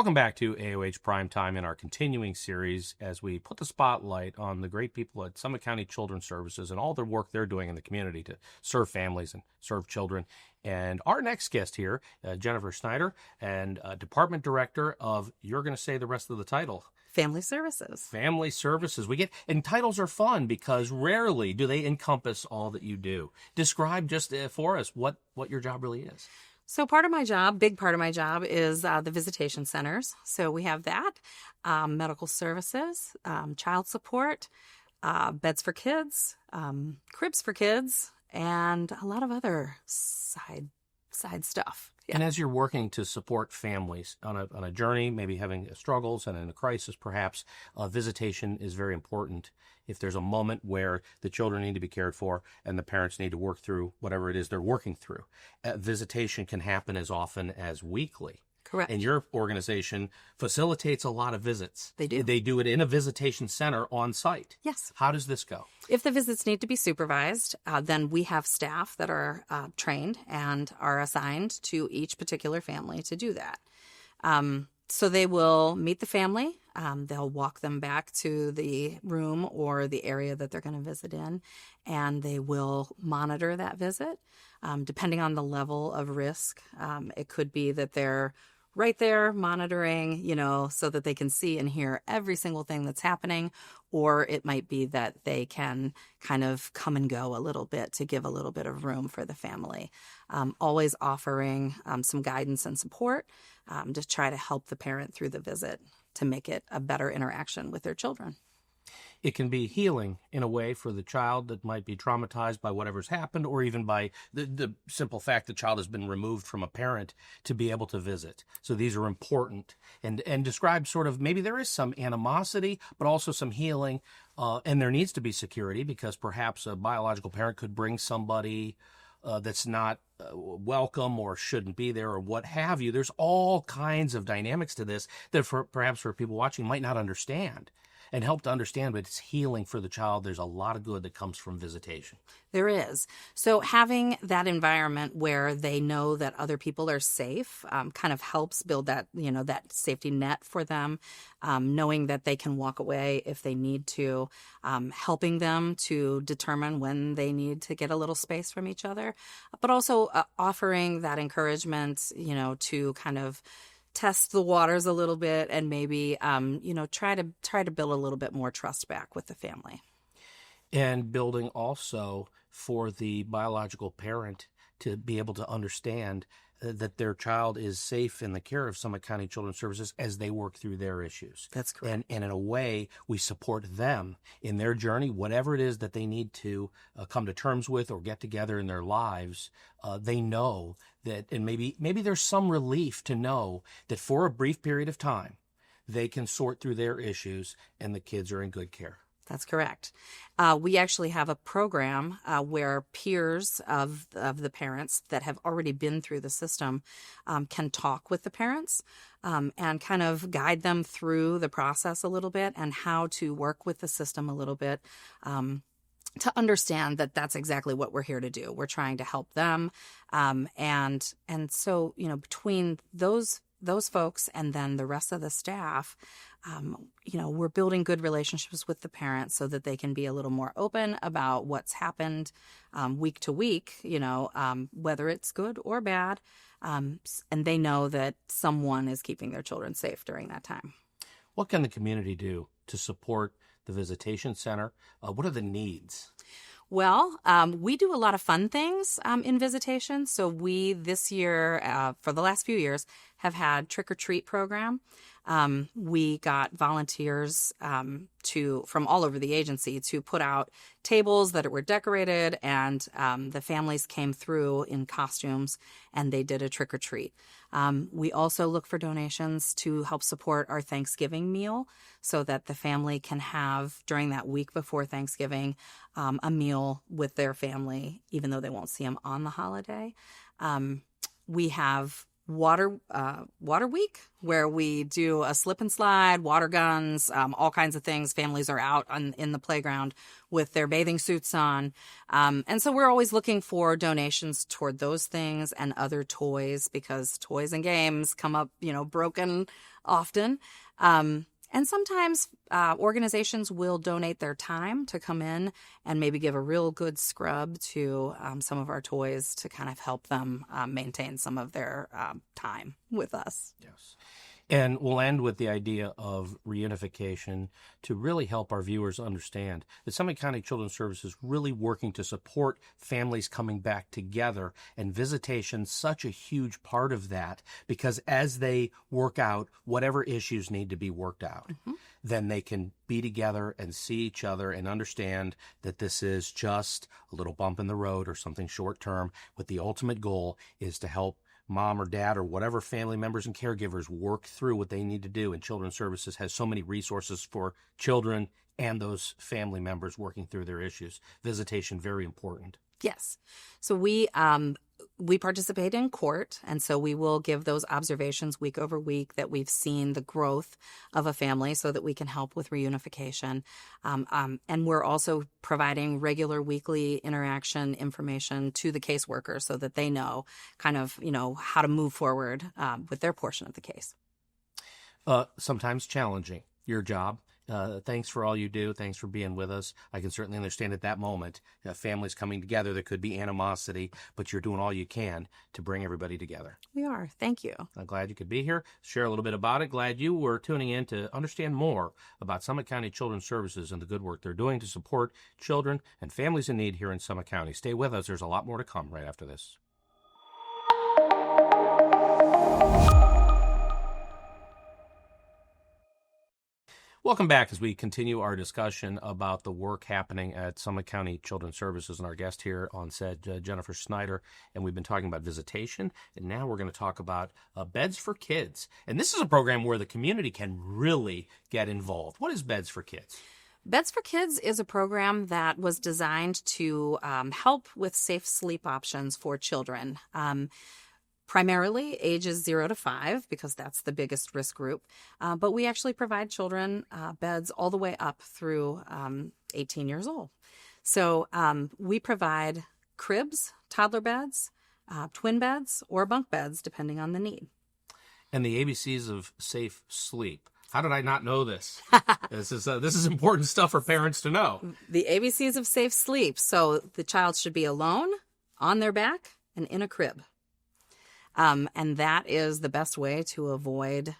Welcome back to AOH Primetime in our continuing series as we put the spotlight on the great people at Summit County Children's Services and all the work they're doing in the community to serve families and serve children. And our next guest here, Jennifer Snyder, and Department Director of, you're going to say the rest of the title. Family Services. Family Services. And titles are fun because rarely do they encompass all that you do. Describe just for us what your job really is. So big part of my job is the visitation centers. So we have that, medical services, child support, beds for kids, cribs for kids, and a lot of other side stuff. Yeah. And as you're working to support families on a journey, maybe having struggles and in a crisis perhaps, visitation is very important. If there's a moment where the children need to be cared for and the parents need to work through whatever it is they're working through, visitation can happen as often as weekly. Correct. And your organization facilitates a lot of visits. They do. They do it in a visitation center on site. Yes. How does this go? If the visits need to be supervised, then we have staff that are trained and are assigned to each particular family to do that. So they will meet the family. They'll walk them back to the room or the area that they're going to visit in, and they will monitor that visit. Depending on the level of risk, it could be that they're right there monitoring, so that they can see and hear every single thing that's happening, or it might be that they can kind of come and go a little bit to give a little bit of room for the family. Always offering some guidance and support to try to help the parent through the visit to make it a better interaction with their children. It can be healing in a way for the child that might be traumatized by whatever's happened, or even by the simple fact the child has been removed from a parent to be able to visit. So these are important and describe sort of maybe there is some animosity, but also some healing. And there needs to be security because perhaps a biological parent could bring somebody that's not welcome or shouldn't be there or what have you. There's all kinds of dynamics to this that perhaps for people watching might not understand. And help to understand, but it's healing for the child. There's a lot of good that comes from visitation. There is. So having that environment where they know that other people are safe kind of helps build that, that safety net for them, knowing that they can walk away if they need to, helping them to determine when they need to get a little space from each other, but also offering that encouragement, to kind of test the waters a little bit and maybe, try to build a little bit more trust back with the family. And building also for the biological parent to be able to understand that their child is safe in the care of Summit County Children's Services as they work through their issues. That's correct. And in a way, we support them in their journey, whatever it is that they need to come to terms with or get together in their lives. They know that, and maybe there's some relief to know that for a brief period of time, they can sort through their issues and the kids are in good care. That's correct. We actually have a program where peers of the parents that have already been through the system can talk with the parents and kind of guide them through the process a little bit and how to work with the system a little bit to understand that that's exactly what we're here to do. We're trying to help them. And so, between those folks and then the rest of the staff, we're building good relationships with the parents so that they can be a little more open about what's happened week to week, whether it's good or bad. And they know that someone is keeping their children safe during that time. What can the community do to support the visitation center? What are the needs? Well, we do a lot of fun things in visitation. So we, this year, for the last few years, have had trick-or-treat program. We got volunteers from all over the agency to put out tables that were decorated, and the families came through in costumes, and they did a trick-or-treat. We also look for donations to help support our Thanksgiving meal so that the family can have, during that week before Thanksgiving, a meal with their family, even though they won't see them on the holiday. We have water week, where we do a slip and slide, water guns, all kinds of things. Families are out in the playground with their bathing suits on. And so we're always looking for donations toward those things and other toys, because toys and games come up, broken often. And sometimes organizations will donate their time to come in and maybe give a real good scrub to some of our toys to kind of help them maintain some of their time with us. Yes. And we'll end with the idea of reunification to really help our viewers understand that Summit County Children's Services is really working to support families coming back together, and visitation such a huge part of that, because as they work out whatever issues need to be worked out, then they can be together and see each other and understand that this is just a little bump in the road or something short term, but the ultimate goal is to help mom or dad or whatever family members and caregivers work through what they need to do. And Children's Services has so many resources for children and those family members working through their issues. Visitation, very important. Yes. So we participate in court, and so we will give those observations week over week that we've seen the growth of a family so that we can help with reunification. And we're also providing regular weekly interaction information to the caseworker so that they know kind of, how to move forward with their portion of the case. Sometimes challenging, your job. Thanks for all you do. Thanks for being with us. I can certainly understand at that moment, families coming together, there could be animosity, but you're doing all you can to bring everybody together. We are. Thank you. I'm glad you could be here, share a little bit about it. Glad you were tuning in to understand more about Summit County Children's Services and the good work they're doing to support children and families in need here in Summit County. Stay with us. There's a lot more to come right after this. Welcome back as we continue our discussion about the work happening at Summit County Children's Services, and our guest here on set, Jennifer Snyder, and we've been talking about visitation, and now we're going to talk about Beds for Kids. And this is a program where the community can really get involved. What is Beds for Kids? Beds for Kids is a program that was designed to help with safe sleep options for children. Primarily ages 0 to 5, because that's the biggest risk group. But we actually provide children beds all the way up through 18 years old. So we provide cribs, toddler beds, twin beds, or bunk beds, depending on the need. And the ABCs of safe sleep. How did I not know this? This is important stuff for parents to know. The ABCs of safe sleep. So the child should be alone, on their back, and in a crib. And that is the best way to avoid,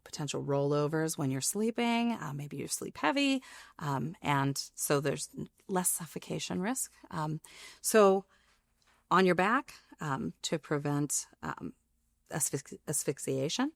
potential rollovers when you're sleeping. Maybe you sleep heavy, and so there's less suffocation risk. So on your back to prevent asphyxiation.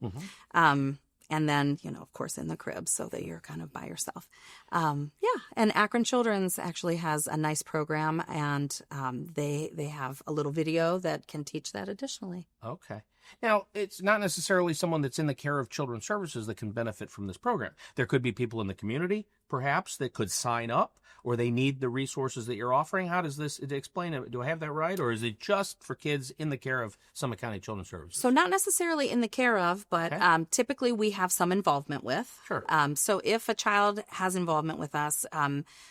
And then, of course, in the crib so that you're kind of by yourself. And Akron Children's actually has a nice program, and they have a little video that can teach that additionally. Okay. Now, it's not necessarily someone that's in the care of Children's Services that can benefit from this program. There could be people in the community, perhaps, that could sign up, or they need the resources that you're offering. How does this explain it? Do I have that right? Or is it just for kids in the care of Summit County Children's Services? So not necessarily in the care of, but typically we have some involvement with. Sure. So if a child has involvement with us,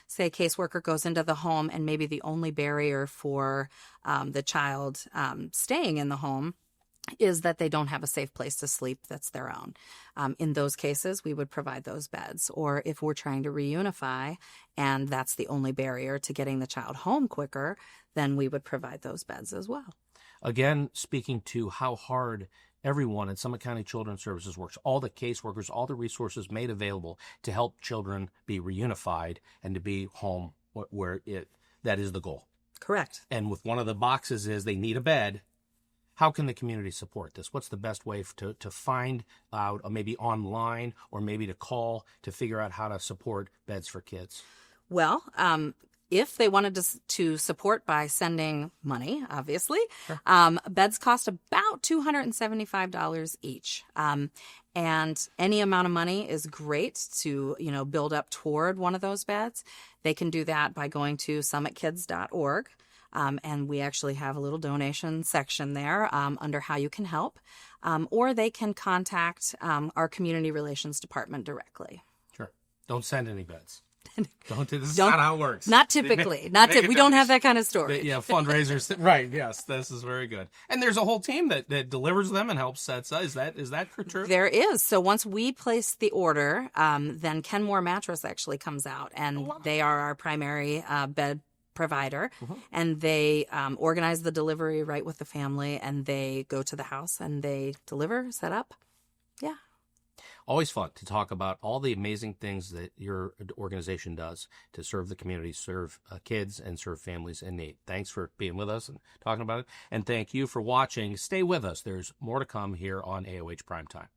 say a caseworker goes into the home, and maybe the only barrier for the child staying in the home is that they don't have a safe place to sleep that's their own. In those cases, we would provide those beds. Or if we're trying to reunify and that's the only barrier to getting the child home quicker, then we would provide those beds as well. Again, speaking to how hard everyone at Summit County Children's Services works, all the caseworkers, all the resources made available to help children be reunified and to be home where that is the goal. Correct. And with one of the boxes is they need a bed. How can the community support this? What's the best way to find out, or maybe online, or maybe to call to figure out how to support Beds for Kids? Well, if they wanted to support by sending money, obviously, Sure. Beds cost about $275 each. And any amount of money is great to, build up toward one of those beds. They can do that by going to summitkids.org. And we actually have a little donation section there under how you can help. Or they can contact our community relations department directly. Sure. Don't send any beds. This is not how it works. Not typically. We don't have that kind of story. Yeah, fundraisers. Right. Yes, this is very good. And there's a whole team that delivers them and helps set. Is that true? There is. So once we place the order, then Kenmore Mattress actually comes out, and they are our primary bed provider, and they organize the delivery right with the family, and they go to the house and they deliver, set up. Yeah. Always fun to talk about all the amazing things that your organization does to serve the community, serve kids, and serve families in need. Thanks for being with us and talking about it. And thank you for watching. Stay with us. There's more to come here on AOH Primetime.